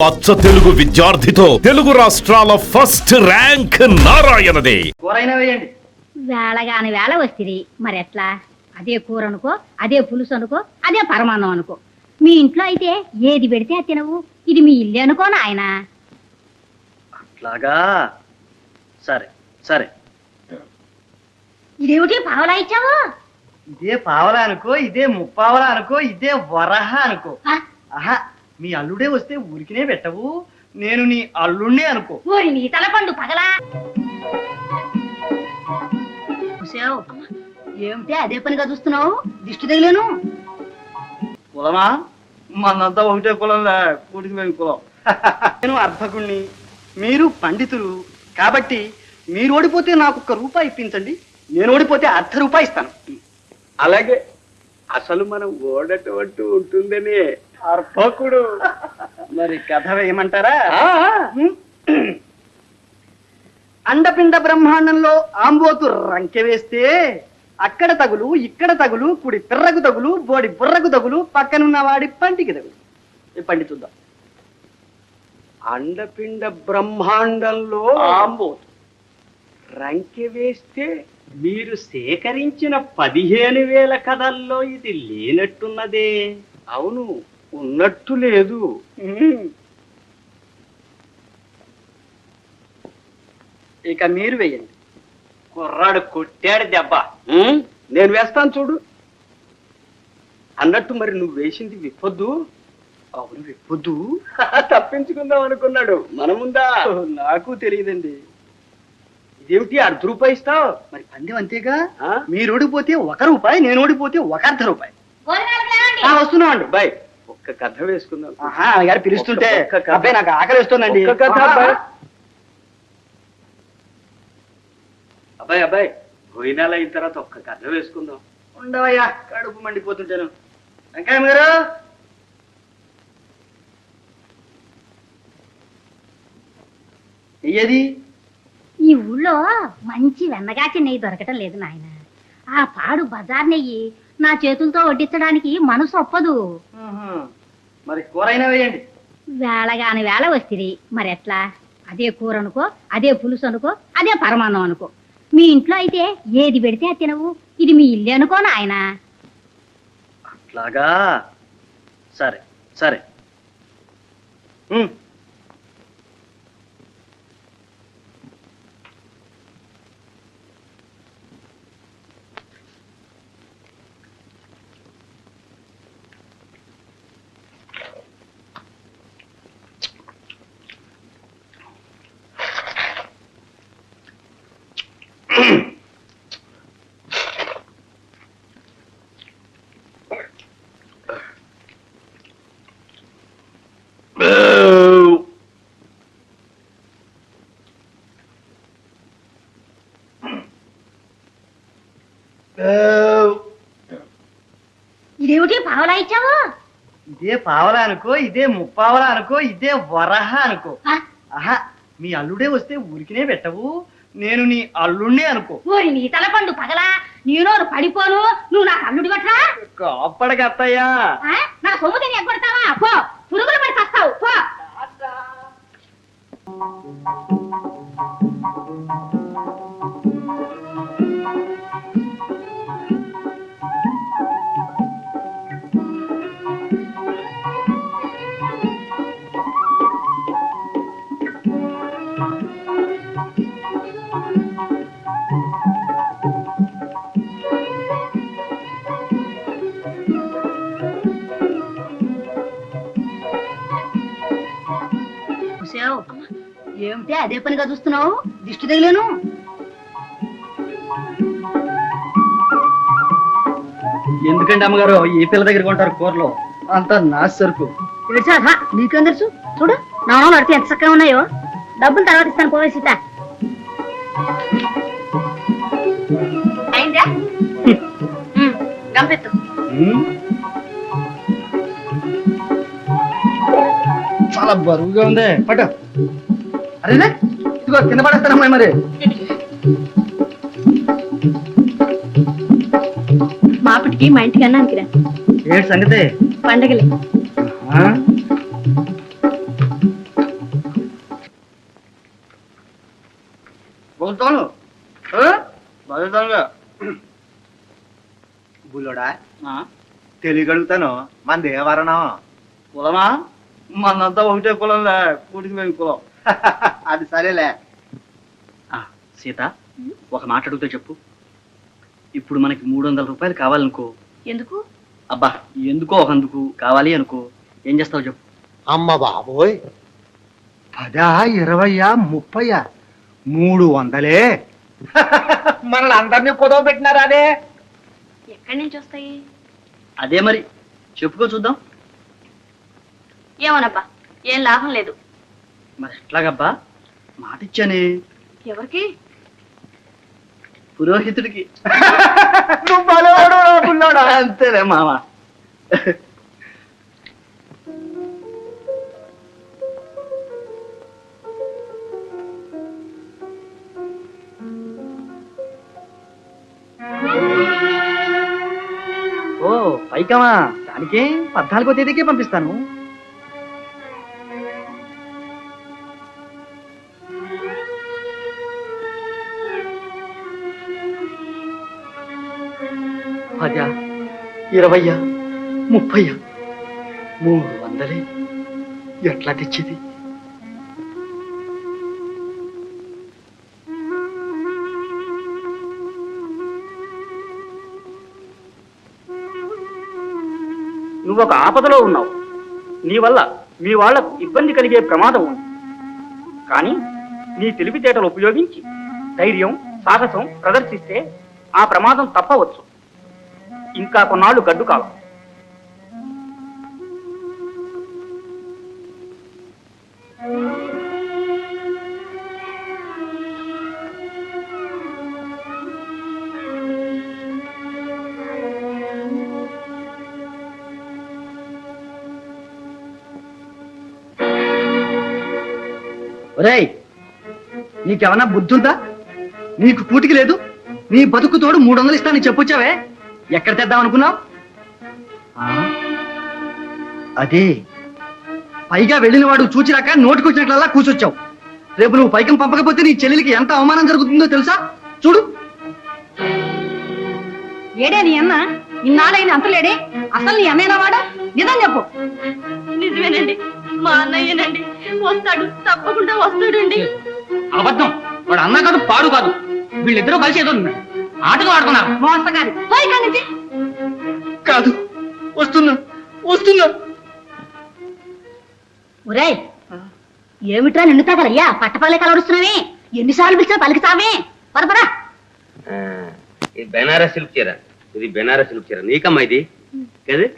అచ్చ తెలుగు విద్యార్థితో తెలుగు రాష్ట్రాల first rank నారాయణదే. కూరైనా వేయండి. వేళగాని వేళ వస్తుంది మరి ఎట్లా? అదే కూర అనుకో, అదే పులుసు అనుకో, అదే పరమాన్నం అనుకో. మీ ఇంట్లో అయితే ఏది పెడితే అది తినవు. ఇది మీ ఇల్లు అనుకో నాయన. అట్లాగా, సరే సరే. ఇదేమిటి పావలా ఇచ్చావు? ఇదే పావలా అనుకో, ఇదే ముప్పావలా అనుకో, ఇదే వరహ అనుకో. ఆహా, మీ అల్లుడే వస్తే ఊరికినే పెట్టవు, నేను నీ అల్లుణ్ణే అనుకో. ఓరి నీ తలపండు పగలా. ఏమిటి అదే పనిగా చూస్తున్నావు? దిష్టి తగిలేను. కులమా? మనంతా ఒకటే కులంలా, కూటికి మేము కులం. నేను అర్భకుణ్ణి, మీరు పండితులు కాబట్టి మీరు ఓడిపోతే నాకు ₹1 ఇప్పించండి, నేను ఓడిపోతే ₹1/2 ఇస్తాను. అలాగే అసలు మనం ఓడటం ఉంటుందనే అర్భకుడు. మరి కథ వేయమంటారా? అండపిండ బ్రహ్మాండంలో ఆంబోతు రంకె వేస్తే అక్కడ తగులు, ఇక్కడ తగులు, కుడి పిర్రకు తగులు, బోడి బుర్రకు తగులు, పక్కనున్న వాడి పంటికి తగులు. పండి చూద్దాం. అండపిండ బ్రహ్మాండంలో ఆంబోతు రంకె వేస్తే మీరు సేకరించిన 15,000 కథల్లో ఇది లేనట్టున్నదే. అవును, ఉన్నట్టు లేదు. ఇక మీరు వేయండి. కుర్రాడు కొట్టాడు దెబ్బ. నేను వేస్తాను చూడు. అన్నట్టు మరి నువ్వు వేసింది విప్పొద్దు. అవును, విప్పొద్దు. తప్పించుకుందాం అనుకున్నాడు మన ముందా. నాకు తెలియదండి. ఇదేమిటి ₹1/2 ఇస్తావు? మరి పందెం అంతేగా. మీరు ఓడిపోతే ₹1, నేను ఓడిపోతే ₹1/2. వస్తున్నాం అండి. బాయ్, ఒక్క కథ వేసుకుందాం. గారు పిలుస్తుంటే ఒక్క కథ. అబ్బాయి నాకు ఆకలి వస్తుందండి. ఒక్క కథ అబ్బాయి. అబ్బాయి అబ్బాయి, భోజనాలు అయిన తర్వాత ఒక్క కథ వేసుకుందాం. ఉండవయ్యా, కడుపు మండిపోతుంటాను. వెంకయ్య గారు, ఏది? ఈ ఊళ్ళో మంచి వెన్నగాచి నెయ్యి దొరకటం లేదు నాయన. ఆ పాడు బజార్ నెయ్యి నా చేతులతో వడ్డించడానికి మనసు ఒప్పదు. మరి కూరైనా వేయండి. వేళగాని వేళ వస్తుంది మరి ఎట్లా? అదే కూర అనుకో, అదే పులుసు అనుకో, అదే పరమాన్నం అనుకో. మీ ఇంట్లో అయితే ఏది పెడితే అది తినవు. ఇది మీ ఇల్లు అనుకో నాయన. అట్లాగా, సరే సరే. ఇదేమిటి పావలా ఇచ్చావు? ఇదే పావలా అనుకో, ఇదే ముప్పావలా అనుకో, ఇదే వరహ అనుకో. ఆహా, మీ అల్లుడే వస్తే ఊరికినే పెట్టవు, నేను నీ అల్లుణ్ణే అనుకో. ఓరి నీ తలపండు పగలా. నేను పడిపోను, నువ్వు నాకు అల్లుడి పట్రా. అప్పటికి అత్తయ్యా, నా సొమ్ము తిని ఎగ్గొడతావా? పో, పురుగులు పడి చస్తావు. పో. ఏమిటి అదే పనిగా చూస్తున్నావు? దిష్టి తగిలేను. ఎందుకంటే అమ్మగారు ఈ పిల్ల దగ్గర కొంటారు కూరలో అంతా నా సరుకు. నీకేం తెలుసు? చూడు నాణాలు అడితే ఎంత చక్కగా ఉన్నాయో. డబ్బులు తర్వాత ఇస్తాను. పోవే సీత. అయిందా? గంపెత్తు. చాలా బరువుగా ఉంది. పట్టు. అరేనా, ఇదిగో కింద పడేస్తానమ్మాయి. మరి మాపటికి మా ఇంటికి అన్నానికి రా. ఏంటి సంగతి? పండగలే. వస్తాను బదులుతానుగా. బుల్లోడా తెలియగలుగుతాను మనది ఏ వరణం? కులమా మనంతా ఒకటే కులంలే, కూటికి మేము కులం. అది సరేలే. సీత, ఒక మాట అడుగుతా చెప్పు. ఇప్పుడు మనకి 300 రూపాయలు కావాలనుకో. ఎందుకు? అబ్బా ఎందుకో ఒకందుకు కావాలి అనుకో, ఏం చేస్తావు చెప్పు. అమ్మ బాబోయ్, 10, 20, 30, 300 మనల్ని అందరినీ కుదవ పెట్టినారా? అదే ఎక్కడి నుంచి వస్తాయి? అదే మరి చెప్పుకో చూద్దాం. ఏమోనబ్బా, ఏం లాభం లేదు. మరి ఎట్లాగబ్బా? మాట ఇచ్చానే. ఎవరికి? పురోహితుడికి. నువ్వు బలవాడు బుల్లోడా. అంతేలే మామ. ఓ పైకమా, దానికే 14వ తేదీకే పంపిస్తాను. పదా 20, 30, 300 ఎట్లా తెచ్చేది? నువ్వు ఒక ఆపదలో ఉన్నావు. నీ వల్ల మీ వాళ్లకు ఇబ్బంది కలిగే ప్రమాదం ఉంది. కానీ నీ తెలివితేటలు ఉపయోగించి ధైర్యం, సాహసం ప్రదర్శిస్తే ఆ ప్రమాదం తప్పవచ్చు. ఇంకా కొన్నాళ్ళు గడ్డు కాలం. ఒరేయ్, నీకేమన్నా బుద్ధి ఉందా? నీకు కూటికి లేదు, నీ బతుకు తోడు 300 ఇస్తానని చెప్పొచ్చావే, ఎక్కడ తెద్దాం అనుకున్నావు? అదే పైగా వెళ్ళిన వాడు చూచిరాక నోటికొచ్చినట్లల్లా కూర్చొచ్చావు. రేపు నువ్వు పైకం పంపకపోతే నీ చెల్లెలికి ఎంత అవమానం జరుగుతుందో తెలుసా? చూడు. ఏడే నీ అన్న? ఇన్నాళ్ళైన అంతలేడే? అసలు నీ అన్నయ్యనా వాడా? నిజం చెప్పు. నిజమేనండి, మా అన్నయ్యనండి. వస్తాడు, తప్పకుండా వస్తాడండి. అబద్ధం. వాడు అన్న కాదు, పాడు కాదు. వీళ్ళిద్దరూ కలిసి ఏదో ఆటగా ఆడుతున్నారు. మోసగారి నుంచి. కాదు, వస్తున్నా వస్తున్నా. ఒరేయ్, ఏమిట్రా నిన్ను తాగలయ్యా? పట్టపల్లె కలవరుస్తున్నావే? ఎన్నిసార్లు పిలిచినా పలికితావే? పరపరా. ఇది బెనారస్ సిల్క్ చీర. ఇది బెనారస్ సిల్క్ చీర. నీకమ్మా ఇది కదా?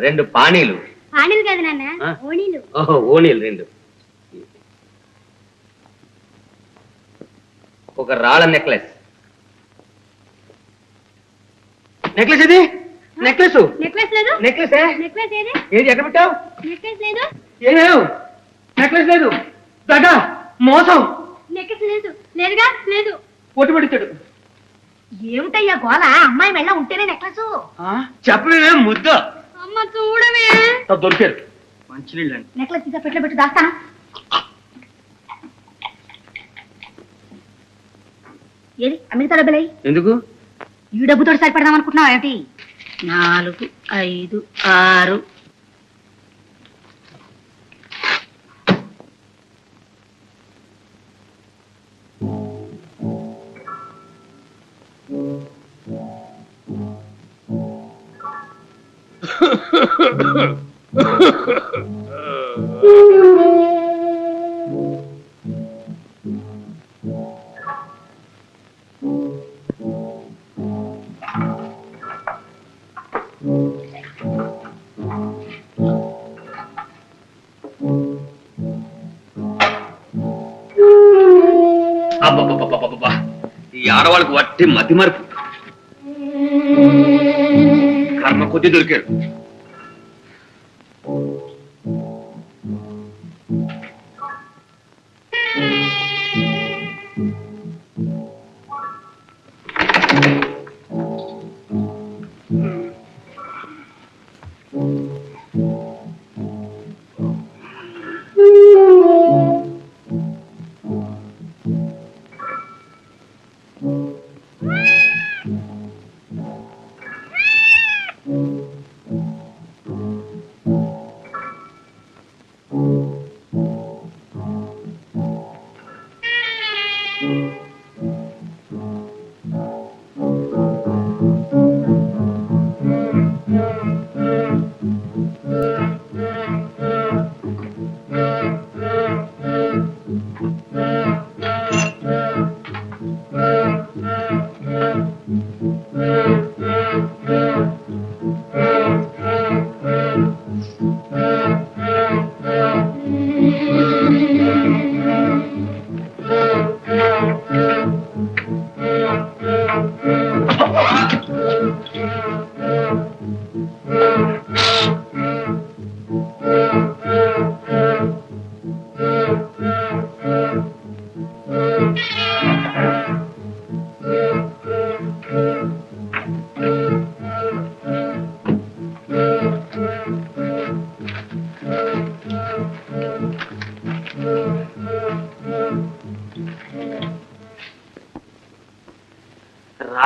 2 పానీలు. పానీలు కాదు నాన్న, ఓణీలు. ఓహో, ఓణీలు 2. ఒక రాళ్ళ నెక్లెస్. నెక్లెస్ ఇది? నెక్లెస్ నెక్లెస్ లేదు. నెక్లెస్ నెక్లెస్ ఏది? ఏది ఎక్కడ పెట్టావు? నెక్లెస్ లేదు. ఏమేవు? నెక్లెస్ లేదు. దగా, మోసం. నెక్లెస్ లేదు. లేదుగా, లేదు. పొట్టు పెడతాడు. ఏమిటయ్యా గోల? అమ్మాయి మెళ్ళ ఉంటేనే నెక్లెస్. చెప్పలేదే ముద్ద. అమ్మ చూడవే. దొరికారు. మంచినీళ్ళండి. నెక్లెస్ తీసా పెట్లో పెట్టు, దాస్తాను. ఏది అమెరికా డబ్బులై? ఎందుకు? ఈ డబ్బుతో సరిపడదాం అనుకుంటున్నావు ఏమిటి? 4, 5, 6. అబ్బబ్బబ్బబ్బబ్బబ్బా, ఈ ఆడవాళ్ళకు వట్టి మతి మరుపు. కర్మ కొద్ది దొరికాడు.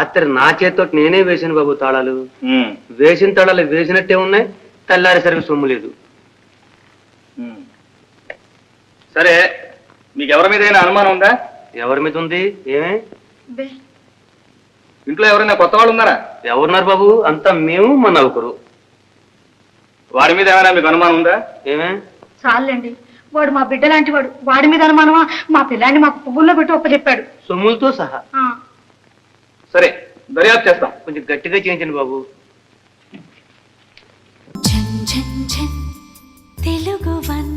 రాత్రి నా చేతితో నేనే వేసాను బాబు తాళాలు. వేసిన తాళాలు వేసినట్టే ఉన్నాయి, తెల్లారేసరికి సొమ్ము లేదు. సరే, మీకు ఎవరి మీద అయినా అనుమానం ఉందా? ఎవరి మీద ఉంది? ఏమే ఇంట్లో ఎవరైనా కొత్త వాళ్ళు ఉన్నారా? ఎవరున్నారు బాబు? అంతా మేము మా నౌకరు. వాడి మీద ఏమైనా మీకు అనుమానం ఉందా? ఏమే చాలండి, వాడు మా బిడ్డ లాంటి వాడు. వాడి మీద అనుమానమా? మా పిల్లాన్ని మాకు పువ్వుల్లో పెట్టి ఒప్పచెప్పాడు. సొమ్ములతో సహా. సరే, దర్యాప్తు చేస్తాం. కొంచెం గట్టిగా చేయించండి బాబు. ఝన్ ఝన్ ఝన్ తెలుగు వన్